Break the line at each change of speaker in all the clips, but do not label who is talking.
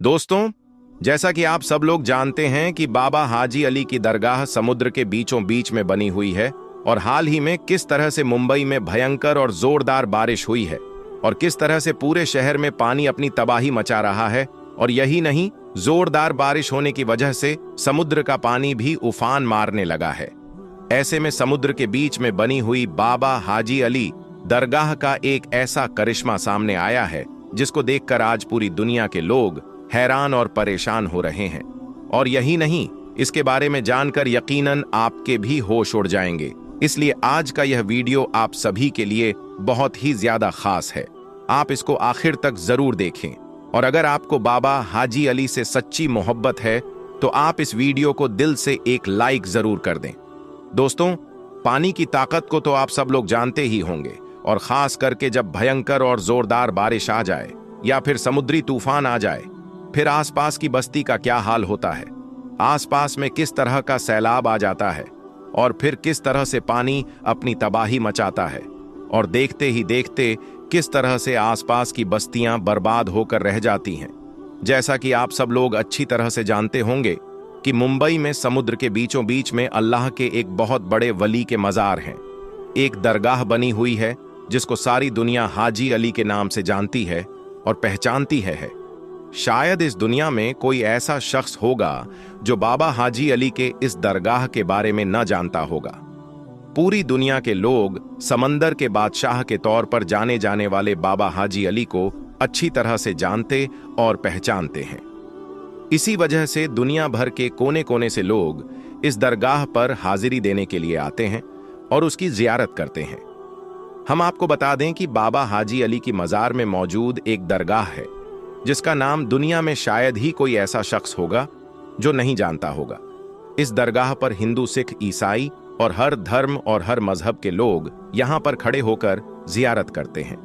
दोस्तों, जैसा कि आप सब लोग जानते हैं कि बाबा हाजी अली की दरगाह समुद्र के बीचों बीच में बनी हुई है और हाल ही में किस तरह से मुंबई में भयंकर और जोरदार बारिश हुई है और किस तरह से पूरे शहर में पानी अपनी तबाही मचा रहा है। और यही नहीं, जोरदार बारिश होने की वजह से समुद्र का पानी भी उफान मारने लगा है। ऐसे में समुद्र के बीच में बनी हुई बाबा हाजी अली दरगाह का एक ऐसा करिश्मा सामने आया है जिसको देखकर आज पूरी दुनिया के लोग हैरान और परेशान हो रहे हैं। और यही नहीं, इसके बारे में जानकर यकीनन आपके भी होश उड़ जाएंगे। इसलिए आज का यह वीडियो आप सभी के लिए बहुत ही ज्यादा खास है। आप इसको आखिर तक जरूर देखें और अगर आपको बाबा हाजी अली से सच्ची मोहब्बत है तो आप इस वीडियो को दिल से एक लाइक जरूर कर दें। दोस्तों, पानी की ताकत को तो आप सब लोग जानते ही होंगे और खास करके जब भयंकर और जोरदार बारिश आ जाए या फिर समुद्री तूफान आ जाए, फिर आसपास की बस्ती का क्या हाल होता है। आसपास में किस तरह का सैलाब आ जाता है और फिर किस तरह से पानी अपनी तबाही मचाता है और देखते ही देखते किस तरह से आसपास की बस्तियां बर्बाद होकर रह जाती हैं। जैसा कि आप सब लोग अच्छी तरह से जानते होंगे कि मुंबई में समुद्र के बीचों बीच में अल्लाह के एक बहुत बड़े वली के मज़ार हैं। एक दरगाह बनी हुई है जिसको सारी दुनिया हाजी अली के नाम से जानती है और पहचानती है। शायद इस दुनिया में कोई ऐसा शख्स होगा जो बाबा हाजी अली के इस दरगाह के बारे में न जानता होगा। पूरी दुनिया के लोग समंदर के बादशाह के तौर पर जाने जाने वाले बाबा हाजी अली को अच्छी तरह से जानते और पहचानते हैं। इसी वजह से दुनिया भर के कोने कोने से लोग इस दरगाह पर हाजिरी देने के लिए आते हैं और उसकी जियारत करते हैं। हम आपको बता दें कि बाबा हाजी अली की मज़ार में मौजूद एक दरगाह है जिसका नाम दुनिया में शायद ही कोई ऐसा शख्स होगा जो नहीं जानता होगा। इस दरगाह पर हिंदू, सिख, ईसाई और हर धर्म और हर मजहब के लोग यहां पर खड़े होकर जियारत करते हैं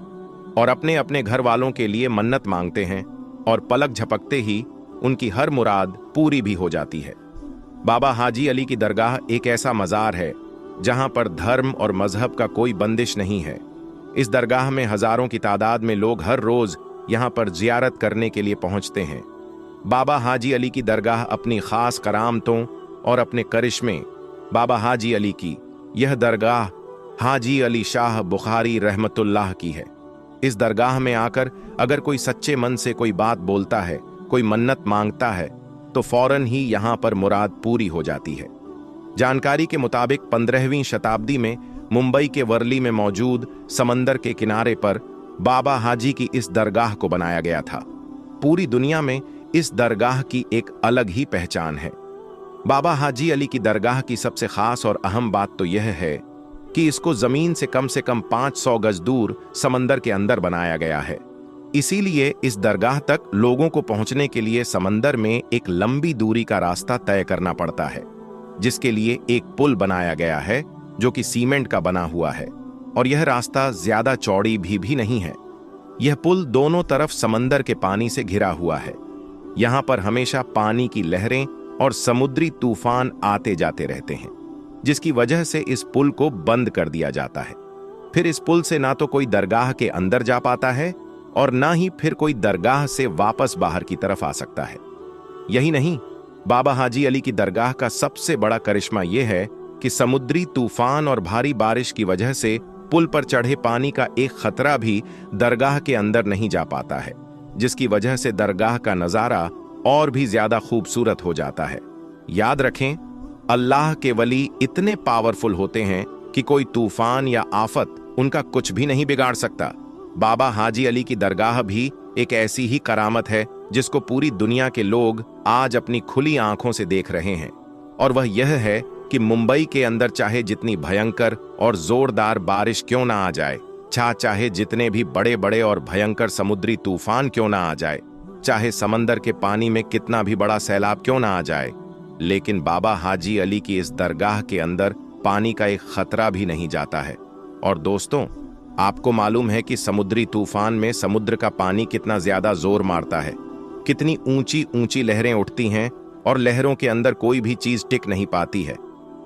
और अपने अपने घर वालों के लिए मन्नत मांगते हैं और पलक झपकते ही उनकी हर मुराद पूरी भी हो जाती है। बाबा हाजी अली की दरगाह एक ऐसा मज़ार है जहां पर धर्म और मजहब का कोई बंदिश नहीं है। इस दरगाह में हजारों की तादाद में लोग हर रोज यहां पर जियारत करने के लिए पहुंचते हैं। बाबा हाजी अली की दरगाह अपनी खास करामतों और अपने करिश्मे बाबा हाजी अली की यह दरगाह हाजी अली शाह बुखारी रहमतुल्लाह की है। इस दरगाह में आकर अगर कोई सच्चे मन से कोई बात बोलता है, कोई मन्नत मांगता है तो फौरन ही यहां पर मुराद पूरी हो जाती है। जानकारी के मुताबिक 15वीं शताब्दी में मुंबई के वर्ली में मौजूद समंदर के किनारे पर बाबा हाजी की इस दरगाह को बनाया गया था। पूरी दुनिया में इस दरगाह की एक अलग ही पहचान है। बाबा हाजी अली की दरगाह की सबसे खास और अहम बात तो यह है कि इसको जमीन से कम 500 गज दूर समंदर के अंदर बनाया गया है। इसीलिए इस दरगाह तक लोगों को पहुंचने के लिए समंदर में एक लंबी दूरी का रास्ता तय करना पड़ता है, जिसके लिए एक पुल बनाया गया है जो कि सीमेंट का बना हुआ है और यह रास्ता ज्यादा चौड़ी भी नहीं है। यह पुल दोनों तरफ समंदर के पानी से घिरा हुआ है। यहां पर हमेशा पानी की लहरें और समुद्री तूफान आते जाते रहते हैं, जिसकी वजह से इस पुल को बंद कर दिया जाता है। फिर इस पुल से ना तो कोई दरगाह के अंदर जा पाता है और ना ही फिर कोई दरगाह से वापस बाहर की तरफ आ सकता है। यही नहीं, बाबा हाजी अली की दरगाह का सबसे बड़ा करिश्मा यह है कि समुद्री तूफान और भारी बारिश की वजह से पुल पर चढ़े पानी का एक खतरा भी दरगाह के अंदर नहीं जा पाता है, जिसकी वजह से दरगाह का नजारा और भी ज्यादा खूबसूरत हो जाता है। याद रखें, अल्लाह के वली इतने पावरफुल होते हैं कि कोई तूफान या आफत उनका कुछ भी नहीं बिगाड़ सकता। बाबा हाजी अली की दरगाह भी एक ऐसी ही करामत है जिसको पूरी दुनिया के लोग आज अपनी खुली आंखों से देख रहे हैं, और वह यह है कि मुंबई के अंदर चाहे जितनी भयंकर और जोरदार बारिश क्यों ना आ जाए, चाहे जितने भी बड़े बड़े और भयंकर समुद्री तूफान क्यों ना आ जाए, चाहे समंदर के पानी में कितना भी बड़ा सैलाब क्यों ना आ जाए, लेकिन बाबा हाजी अली की इस दरगाह के अंदर पानी का एक खतरा भी नहीं जाता है। और दोस्तों, आपको मालूम है कि समुद्री तूफान में समुद्र का पानी कितना ज्यादा जोर मारता है, कितनी ऊंची ऊंची लहरें उठती हैं और लहरों के अंदर कोई भी चीज टिक नहीं पाती है।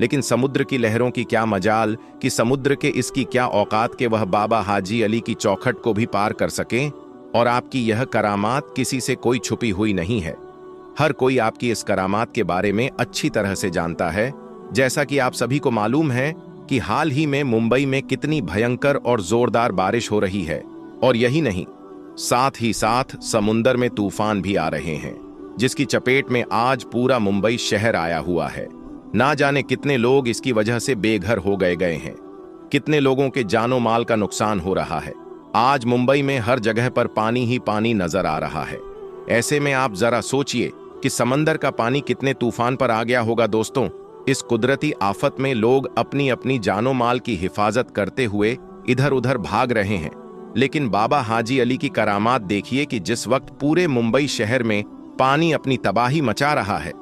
लेकिन समुद्र की लहरों की क्या मजाल कि समुद्र के इसकी क्या औकात के वह बाबा हाजी अली की चौखट को भी पार कर सकें और आपकी यह करामात किसी से कोई छुपी हुई नहीं है। हर कोई आपकी इस करामात के बारे में अच्छी तरह से जानता है। जैसा कि आप सभी को मालूम है कि हाल ही में मुंबई में कितनी भयंकर और जोरदार बारिश हो रही है, और यही नहीं, साथ ही साथ समुंदर में तूफान भी आ रहे हैं, जिसकी चपेट में आज पूरा मुंबई शहर आया हुआ है। ना जाने कितने लोग इसकी वजह से बेघर हो गए हैं, कितने लोगों के जानो माल का नुकसान हो रहा है। आज मुंबई में हर जगह पर पानी ही पानी नजर आ रहा है। ऐसे में आप जरा सोचिए कि समंदर का पानी कितने तूफान पर आ गया होगा। दोस्तों, इस कुदरती आफत में लोग अपनी अपनी जानो माल की हिफाजत करते हुए इधर उधर भाग रहे हैं, लेकिन बाबा हाजी अली की करामात देखिए कि जिस वक्त पूरे मुंबई शहर में पानी अपनी तबाही मचा रहा है,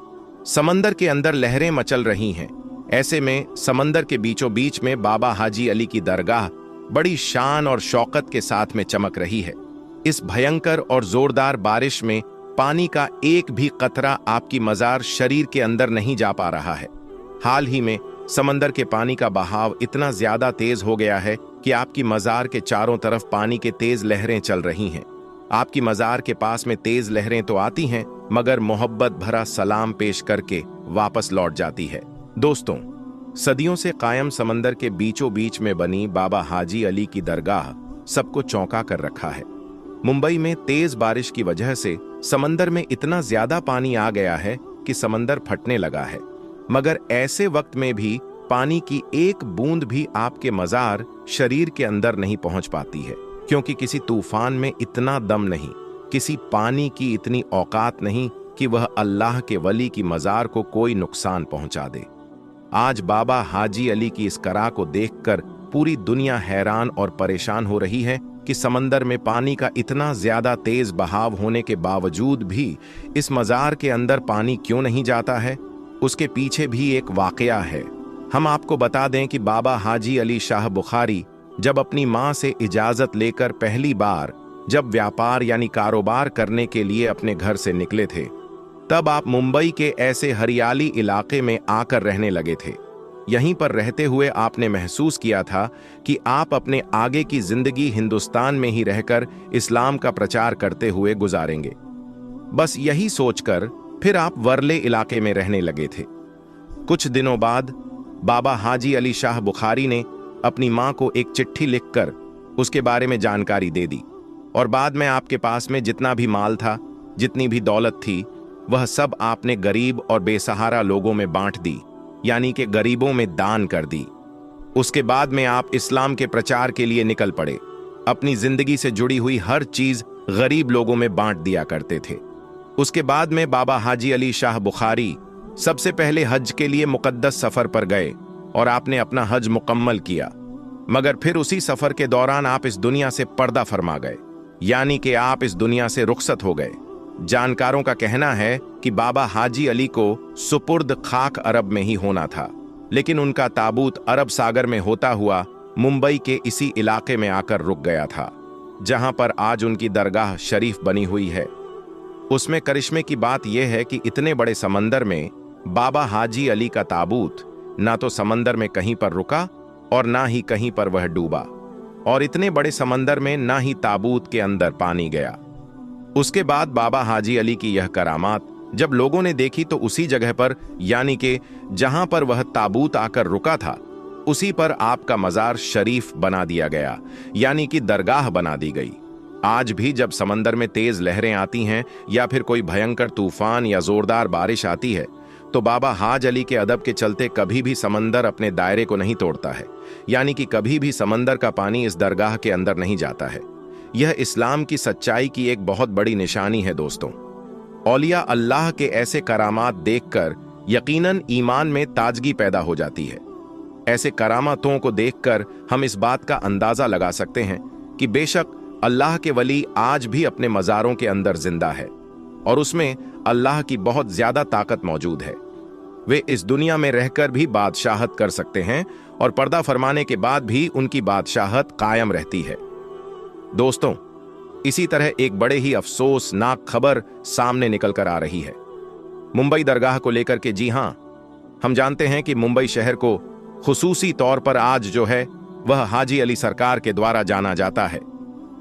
समंदर के अंदर लहरें मचल रही हैं, ऐसे में समंदर के बीचों बीच में बाबा हाजी अली की दरगाह बड़ी शान और शौकत के साथ में चमक रही है। इस भयंकर और जोरदार बारिश में पानी का एक भी कतरा आपकी मजार शरीर के अंदर नहीं जा पा रहा है। हाल ही में समंदर के पानी का बहाव इतना ज्यादा तेज हो गया है कि आपकी मजार के चारों तरफ पानी के तेज लहरें चल रही हैं। आपकी मजार के पास में तेज लहरें तो आती हैं, मगर मोहब्बत भरा सलाम पेश करके वापस लौट जाती है। दोस्तों, सदियों से कायम समंदर के बीचों बीच में बनी बाबा हाजी अली की दरगाह सबको चौंका कर रखा है। मुंबई में तेज बारिश की वजह से समंदर में इतना ज्यादा पानी आ गया है कि समंदर फटने लगा है, मगर ऐसे वक्त में भी पानी की एक बूंद भी आपके मजार शरीर के अंदर नहीं पहुंच पाती है, क्योंकि किसी तूफान में इतना दम नहीं, किसी पानी की इतनी औकात नहीं कि वह अल्लाह के वली की मजार को कोई नुकसान पहुंचा दे। आज बाबा हाजी अली की इस करा को देखकर पूरी दुनिया हैरान और परेशान हो रही है कि समंदर में पानी का इतना ज्यादा तेज बहाव होने के बावजूद भी इस मजार के अंदर पानी क्यों नहीं जाता है। उसके पीछे भी एक वाकया है। हम आपको बता दें कि बाबा हाजी अली शाह बुखारी जब अपनी मां से इजाजत लेकर पहली बार जब व्यापार यानी कारोबार करने के लिए अपने घर से निकले थे, तब आप मुंबई के ऐसे हरियाली इलाके में आकर रहने लगे थे। यहीं पर रहते हुए आपने महसूस किया था कि आप अपने आगे की जिंदगी हिंदुस्तान में ही रहकर इस्लाम का प्रचार करते हुए गुजारेंगे। बस यही सोचकर फिर आप वर्ले इलाके में रहने लगे थे। कुछ दिनों बाद बाबा हाजी अली शाह बुखारी ने अपनी मां को एक चिट्ठी लिखकर उसके बारे में जानकारी दे दी, और बाद में आपके पास में जितना भी माल था, जितनी भी दौलत थी, वह सब आपने गरीब और बेसहारा लोगों में बांट दी, यानी कि गरीबों में दान कर दी। उसके बाद में आप इस्लाम के प्रचार के लिए निकल पड़े। अपनी जिंदगी से जुड़ी हुई हर चीज गरीब लोगों में बांट दिया करते थे। उसके बाद में बाबा हाजी अली शाह बुखारी सबसे पहले हज के लिए मुकद्दस सफर पर गए और आपने अपना हज मुकम्मल किया, मगर फिर उसी सफर के दौरान आप इस दुनिया से पर्दा फरमा गए, यानी कि आप इस दुनिया से रुखसत हो गए। जानकारों का कहना है कि बाबा हाजी अली को सुपुर्द खाक अरब में ही होना था, लेकिन उनका ताबूत अरब सागर में होता हुआ मुंबई के इसी इलाके में आकर रुक गया था, जहां पर आज उनकी दरगाह शरीफ बनी हुई है। उसमें करिश्मे की बात यह है कि इतने बड़े समंदर में बाबा हाजी अली का ताबूत ना तो समंदर में कहीं पर रुका और ना ही कहीं पर वह डूबा, और इतने बड़े समंदर में ना ही ताबूत के अंदर पानी गया। उसके बाद बाबा हाजी अली की यह करामात जब लोगों ने देखी तो उसी जगह पर, यानी कि जहां पर वह ताबूत आकर रुका था, उसी पर आपका मजार शरीफ बना दिया गया, यानी कि दरगाह बना दी गई। आज भी जब समंदर में तेज लहरें आती हैं या फिर कोई भयंकर तूफान या जोरदार बारिश आती है, तो बाबा हाज अली के अदब के चलते कभी भी समंदर अपने दायरे को नहीं तोड़ता है, यानी कि कभी भी समंदर का पानी इस दरगाह के अंदर नहीं जाता है। यह इस्लाम की सच्चाई की एक बहुत बड़ी निशानी है। दोस्तों, औलिया अल्लाह के ऐसे करामात देखकर यकीनन ईमान में ताजगी पैदा हो जाती है। ऐसे करामातों को देखकर हम इस बात का अंदाजा लगा सकते हैं कि बेशक अल्लाह के वली आज भी अपने मज़ारों के अंदर जिंदा है और उसमें अल्लाह की बहुत ज्यादा ताकत मौजूद है। वे इस दुनिया में रहकर भी बादशाहत कर सकते हैं और पर्दा फरमाने के बाद भी उनकी बादशाहत कायम रहती है। दोस्तों, इसी तरह एक बड़े ही अफसोसनाक खबर सामने निकल कर आ रही है मुंबई दरगाह को लेकर के। जी हां, हम जानते हैं कि मुंबई शहर को खुसूसी तौर पर आज जो है वह हाजी अली सरकार के द्वारा जाना जाता है।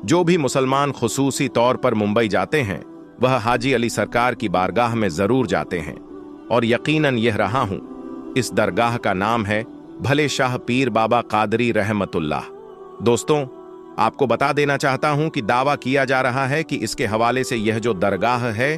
जो भी मुसलमान खुसूसी तौर पर मुंबई जाते हैं वह हाजी अली सरकार की बारगाह में जरूर जाते हैं, और यकीनन यह रहा हूं। इस दरगाह का नाम है भले शाह पीर बाबा कादरी रहमतुल्लाह। दोस्तों, आपको बता देना चाहता हूं कि दावा किया जा रहा है कि इसके हवाले से यह जो दरगाह है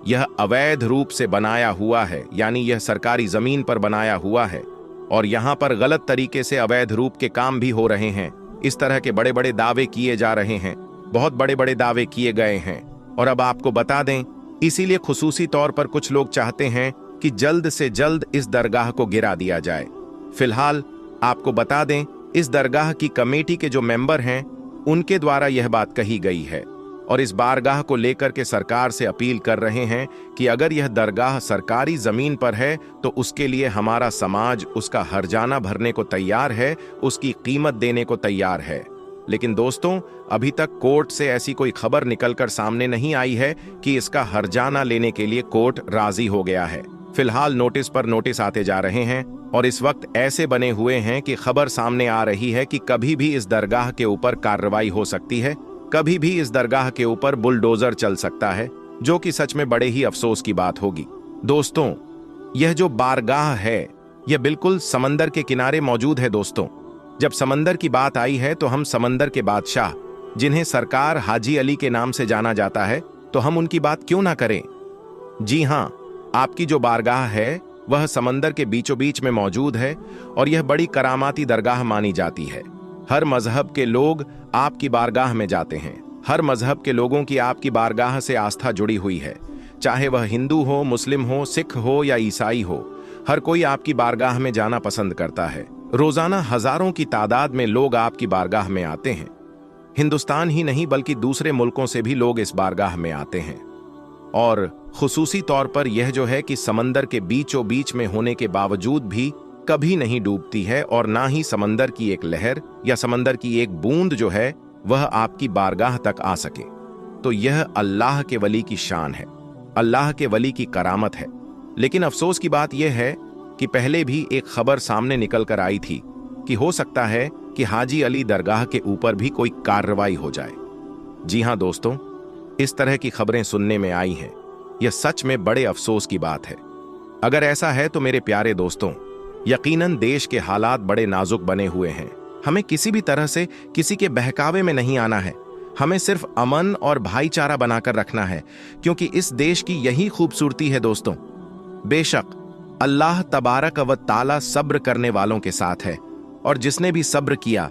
यह अवैध रूप से बनाया हुआ है, यानी यह सरकारी जमीन पर बनाया हुआ है और यहां पर गलत तरीके से अवैध रूप के काम भी हो रहे हैं। इस तरह के बड़े बड़े दावे किए जा रहे हैं, बहुत बड़े बड़े दावे किए गए हैं। और अब आपको बता दें, इसीलिए खुसूसी तौर पर कुछ लोग चाहते हैं कि जल्द से जल्द इस दरगाह को गिरा दिया जाए। फिलहाल आपको बता दें, इस दरगाह की कमेटी के जो मेंबर हैं उनके द्वारा यह बात कही गई है और इस बारगाह को लेकर के सरकार से अपील कर रहे हैं कि अगर यह दरगाह सरकारी जमीन पर है तो उसके लिए हमारा समाज उसका हर्जाना भरने को तैयार है, उसकी कीमत देने को तैयार है। लेकिन दोस्तों, अभी तक कोर्ट से ऐसी कोई खबर निकलकर सामने नहीं आई है कि इसका हर्जाना लेने के लिए कोर्ट राजी हो गया है। फिलहाल नोटिस पर नोटिस आते जा रहे हैं और इस वक्त ऐसे बने हुए हैं कि खबर सामने आ रही है कि कभी भी इस दरगाह के ऊपर कार्रवाई हो सकती है, कभी भी इस दरगाह के ऊपर बुलडोजर चल सकता है, जो कि सच में बड़े ही अफसोस की बात होगी। दोस्तों, यह जो बारगाह है यह बिल्कुल समंदर के किनारे मौजूद है। दोस्तों, जब समंदर की बात आई है तो हम समंदर के बादशाह, जिन्हें सरकार हाजी अली के नाम से जाना जाता है, तो हम उनकी बात क्यों ना करें। जी हां, आपकी जो बारगाह है वह समंदर के बीचों बीच में मौजूद है और यह बड़ी करामाती दरगाह मानी जाती है। हर मजहब के लोग आपकी बारगाह में जाते हैं। हर मजहब के लोगों की आपकी बारगाह से आस्था जुड़ी हुई है, चाहे वह हिंदू हो, मुस्लिम हो, सिख हो या ईसाई हो। हर कोई आपकी बारगाह में जाना पसंद करता है। रोजाना हजारों की तादाद में लोग आपकी बारगाह में आते हैं। हिंदुस्तान ही नहीं बल्कि दूसरे मुल्कों से भी लोग इस बारगाह में आते हैं। और खुसूसी तौर पर यह जो है कि समंदर के बीचों बीच में होने के बावजूद भी कभी नहीं डूबती है और ना ही समंदर की एक लहर या समंदर की एक बूंद जो है वह आपकी बारगाह तक आ सके। तो यह अल्लाह के वली की शान है, अल्लाह के वली की करामत है। लेकिन अफसोस की बात यह है कि पहले भी एक खबर सामने निकल कर आई थी कि हो सकता है कि हाजी अली दरगाह के ऊपर भी कोई कार्रवाई हो जाए। जी हां दोस्तों, इस तरह की खबरें सुनने में आई हैं। यह सच में बड़े अफसोस की बात है। अगर ऐसा है तो मेरे प्यारे दोस्तों, यकीनन देश के हालात बड़े नाजुक बने हुए हैं। हमें किसी भी तरह से किसी के बहकावे में नहीं आना है। हमें सिर्फ अमन और भाईचारा बनाकर रखना है, क्योंकि इस देश की यही खूबसूरती है दोस्तों। बेशक अल्लाह तबारक व ताला सब्र करने वालों के साथ है और जिसने भी सब्र किया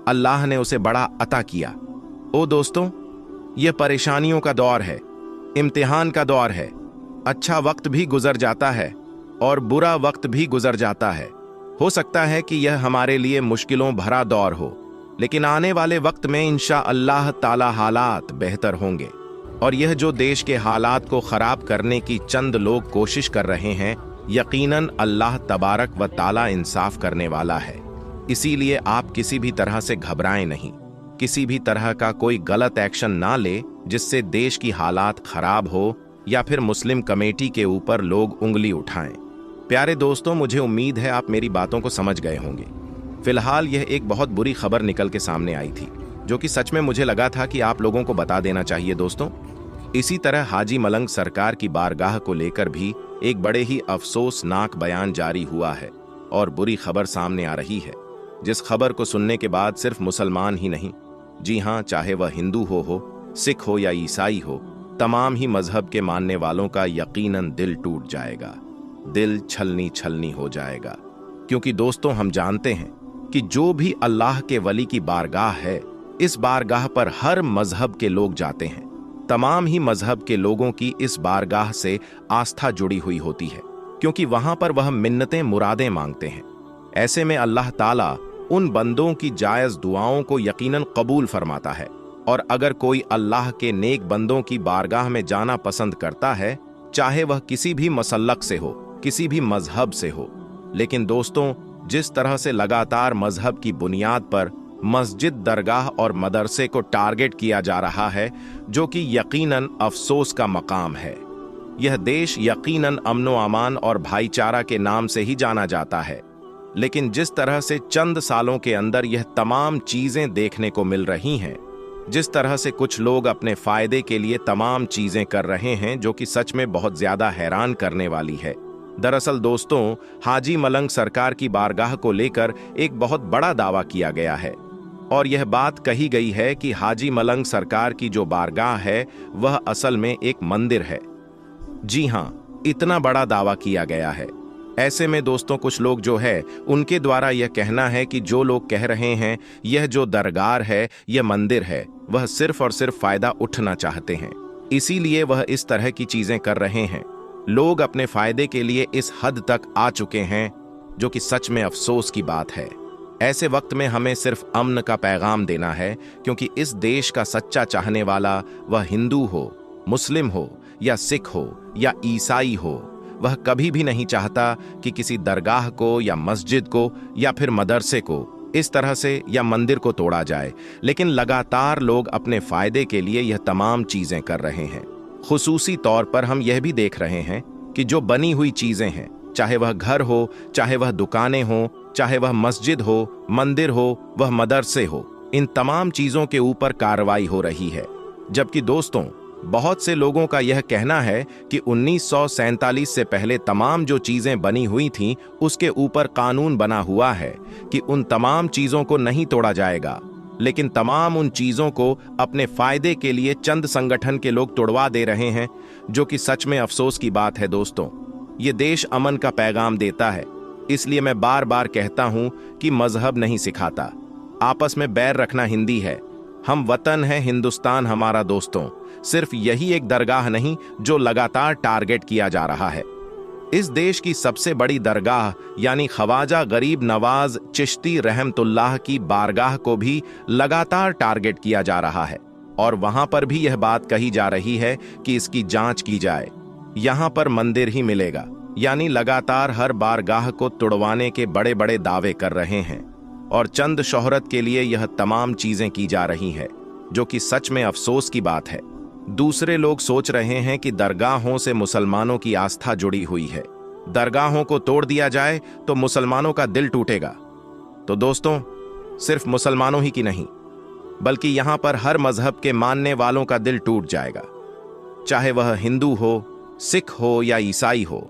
अल्लाह ने उसे बड़ा अता किया। ओ दोस्तों, यह परेशानियों का दौर है, इम्तिहान का दौर है। अच्छा वक्त भी गुजर जाता है और बुरा वक्त भी गुजर जाता है। हो सकता है कि यह हमारे लिए मुश्किलों भरा दौर हो, लेकिन आने वाले वक्त में इंशाअल्लाह ताला हालात बेहतर होंगे। और यह जो देश के हालात को खराब करने की चंद लोग कोशिश कर रहे हैं, यकीनन अल्लाह तबारक व ताला इंसाफ करने वाला है। इसीलिए आप किसी भी तरह से घबराएं नहीं, किसी भी तरह का कोई गलत एक्शन ना ले जिससे देश की हालात खराब हो या फिर मुस्लिम कमेटी के ऊपर लोग उंगली उठाएं। प्यारे दोस्तों, मुझे उम्मीद है आप मेरी बातों को समझ गए होंगे। फिलहाल यह एक बहुत बुरी खबर निकल के सामने आई थी, जो कि सच में मुझे लगा था कि आप लोगों को बता देना चाहिए दोस्तों। इसी तरह हाजी मलंग सरकार की बारगाह को लेकर भी एक बड़े ही अफसोसनाक बयान जारी हुआ है और बुरी खबर सामने आ रही है, जिस खबर को सुनने के बाद सिर्फ मुसलमान ही नहीं, जी हां, चाहे वह हिंदू हो, सिख हो या ईसाई हो, तमाम ही मजहब के मानने वालों का यकीनन दिल टूट जाएगा, दिल छलनी छलनी हो जाएगा। क्योंकि दोस्तों, हम जानते हैं कि जो भी अल्लाह के वली की बारगाह है, इस बारगाह पर हर मजहब के लोग जाते हैं। तमाम ही मजहब के लोगों की इस बारगाह से आस्था जुड़ी हुई होती है, क्योंकि वहां पर वह मिन्नतें मुरादें मांगते हैं। ऐसे में अल्लाह ताला उन बंदों की जायज दुआओं को यकीनन कबूल फरमाता है। और अगर कोई अल्लाह के नेक बंदों की बारगाह में जाना पसंद करता है, चाहे वह किसी भी मसल्लक से हो, किसी भी मजहब से हो। लेकिन दोस्तों, जिस तरह से लगातार मजहब की बुनियाद पर मस्जिद, दरगाह और मदरसे को टारगेट किया जा रहा है, जो कि यकीनन अफसोस का मकाम है। यह देश यकीनन अमनो अमान और भाईचारा के नाम से ही जाना जाता है, लेकिन जिस तरह से चंद सालों के अंदर यह तमाम चीजें देखने को मिल रही हैं, जिस तरह से कुछ लोग अपने फायदे के लिए तमाम चीजें कर रहे हैं, जो कि सच में बहुत ज्यादा हैरान करने वाली है। दरअसल दोस्तों, हाजी मलंग सरकार की बारगाह को लेकर एक बहुत बड़ा दावा किया गया है और यह बात कही गई है कि हाजी मलंग सरकार की जो बारगाह है वह असल में एक मंदिर है। जी हां, इतना बड़ा दावा किया गया है। ऐसे में दोस्तों, कुछ लोग जो है उनके द्वारा यह कहना है कि जो लोग कह रहे हैं यह जो दरगाह है, यह मंदिर है, वह सिर्फ और सिर्फ फायदा उठना चाहते हैं, इसीलिए वह इस तरह की चीजें कर रहे हैं। लोग अपने फायदे के लिए इस हद तक आ चुके हैं, जो कि सच में अफसोस की बात है। ऐसे वक्त में हमें सिर्फ अमन का पैगाम देना है, क्योंकि इस देश का सच्चा चाहने वाला, वह हिंदू हो, मुस्लिम हो या सिख हो या ईसाई हो, वह कभी भी नहीं चाहता कि किसी दरगाह को या मस्जिद को या फिर मदरसे को इस तरह से या मंदिर को तोड़ा जाए। लेकिन लगातार लोग अपने फायदे के लिए यह तमाम चीजें कर रहे हैं। खुसूसी तौर पर हम यह भी देख रहे हैं कि जो बनी हुई चीजें हैं, चाहे वह घर हो, चाहे वह दुकानें हो, चाहे वह मस्जिद हो, मंदिर हो, वह मदरसे हो, इन तमाम चीजों के ऊपर कार्रवाई हो रही है। जबकि दोस्तों, बहुत से लोगों का यह कहना है कि 1947 से पहले तमाम जो चीजें बनी हुई थीं, उसके ऊपर कानून बना हुआ है कि उन तमाम चीजों को नहीं तोड़ा जाएगा। लेकिन तमाम उन चीजों को अपने फायदे के लिए चंद संगठन के लोग तोड़वा दे रहे हैं, जो कि सच में अफसोस की बात है। दोस्तों, ये देश अमन का पैगाम देता है, इसलिए मैं बार बार कहता हूं कि मजहब नहीं सिखाता, आपस में बैर रखना हिंदी है। हम वतन है हिंदुस्तान हमारा। दोस्तों, सिर्फ यही एक दरगाह नहीं जो लगातार टारगेट किया जा रहा है। इस देश की सबसे बड़ी दरगाह यानी ख्वाजा गरीब नवाज चिश्ती रहमतुल्लाह की बारगाह को भी लगातार टारगेट किया जा रहा है और वहां पर भी यह बात कही जा रही है कि इसकी जांच की जाए। यहां पर मंदिर ही मिलेगा, यानी लगातार हर बारगाह को तुड़वाने के बड़े बड़े दावे कर रहे हैं और चंद शोहरत के लिए यह तमाम चीजें की जा रही है, जो कि सच में अफसोस की बात है। दूसरे लोग सोच रहे हैं कि दरगाहों से मुसलमानों की आस्था जुड़ी हुई है, दरगाहों को तोड़ दिया जाए तो मुसलमानों का दिल टूटेगा। तो दोस्तों, सिर्फ मुसलमानों ही की नहीं, बल्कि यहां पर हर मजहब के मानने वालों का दिल टूट जाएगा, चाहे वह हिंदू हो, सिख हो या ईसाई हो,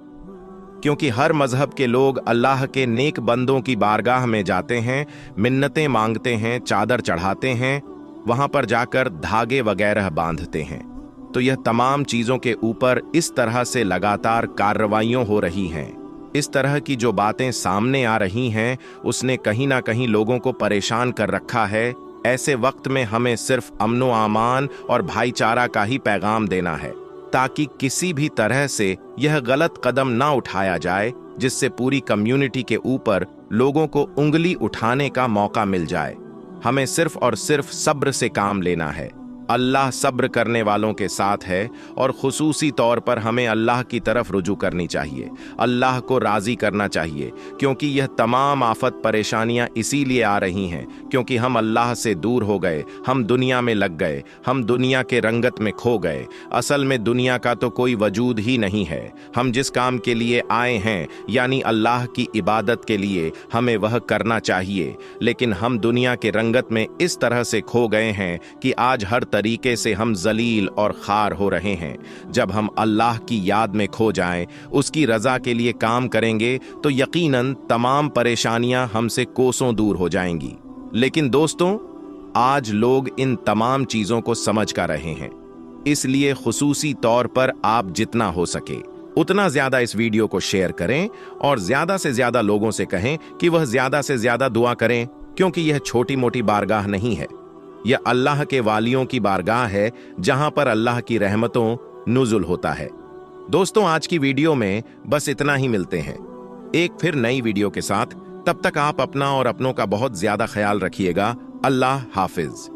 क्योंकि हर मजहब के लोग अल्लाह के नेक बंदों की बारगाह में जाते हैं, मिन्नतें मांगते हैं, चादर चढ़ाते हैं, वहां पर जाकर धागे वगैरह बांधते हैं। तो यह तमाम चीजों के ऊपर इस तरह से लगातार कार्रवाइयां हो रही हैं। इस तरह की जो बातें सामने आ रही हैं, उसने कहीं ना कहीं लोगों को परेशान कर रखा है। ऐसे वक्त में हमें सिर्फ अमनो आमान और भाईचारा का ही पैगाम देना है, ताकि किसी भी तरह से यह गलत कदम ना उठाया जाए, जिससे पूरी कम्युनिटी के ऊपर लोगों को उंगली उठाने का मौका मिल जाए। हमें सिर्फ और सिर्फ सब्र से काम लेना है। अल्लाह सब्र करने वालों के साथ है और खुसूसी तौर पर हमें अल्लाह की तरफ रुजू करनी चाहिए, अल्लाह को राजी करना चाहिए, क्योंकि यह तमाम आफत परेशानियां इसीलिए आ रही हैं क्योंकि हम अल्लाह से दूर हो गए, हम दुनिया में लग गए, हम दुनिया के रंगत में खो गए। असल में दुनिया का तो कोई वजूद ही नहीं है। हम जिस काम के लिए आए हैं, यानी अल्लाह की इबादत के लिए, हमें वह करना चाहिए, लेकिन हम दुनिया के रंगत में इस तरह से खो गए हैं कि आज हर तरीके से हम जलील और खार हो रहे हैं। जब हम अल्लाह की याद में खो जाएं, उसकी रजा के लिए काम करेंगे, तो यकीनन तमाम परेशानियां हमसे कोसों दूर हो जाएंगी। लेकिन दोस्तों, आज लोग इन तमाम चीजों को समझ कर रहे हैं, इसलिए खुसूसी तौर पर आप जितना हो सके उतना ज्यादा इस वीडियो को शेयर करें और ज्यादा से ज्यादा लोगों से कहें कि वह ज्यादा से ज्यादा दुआ करें, क्योंकि यह छोटी मोटी बारगाह नहीं है, यह अल्लाह के वालियों की बारगाह है, जहां पर अल्लाह की रहमतों नुज़ुल होता है। दोस्तों, आज की वीडियो में बस इतना ही। मिलते हैं एक फिर नई वीडियो के साथ। तब तक आप अपना और अपनों का बहुत ज्यादा ख्याल रखिएगा। अल्लाह हाफिज।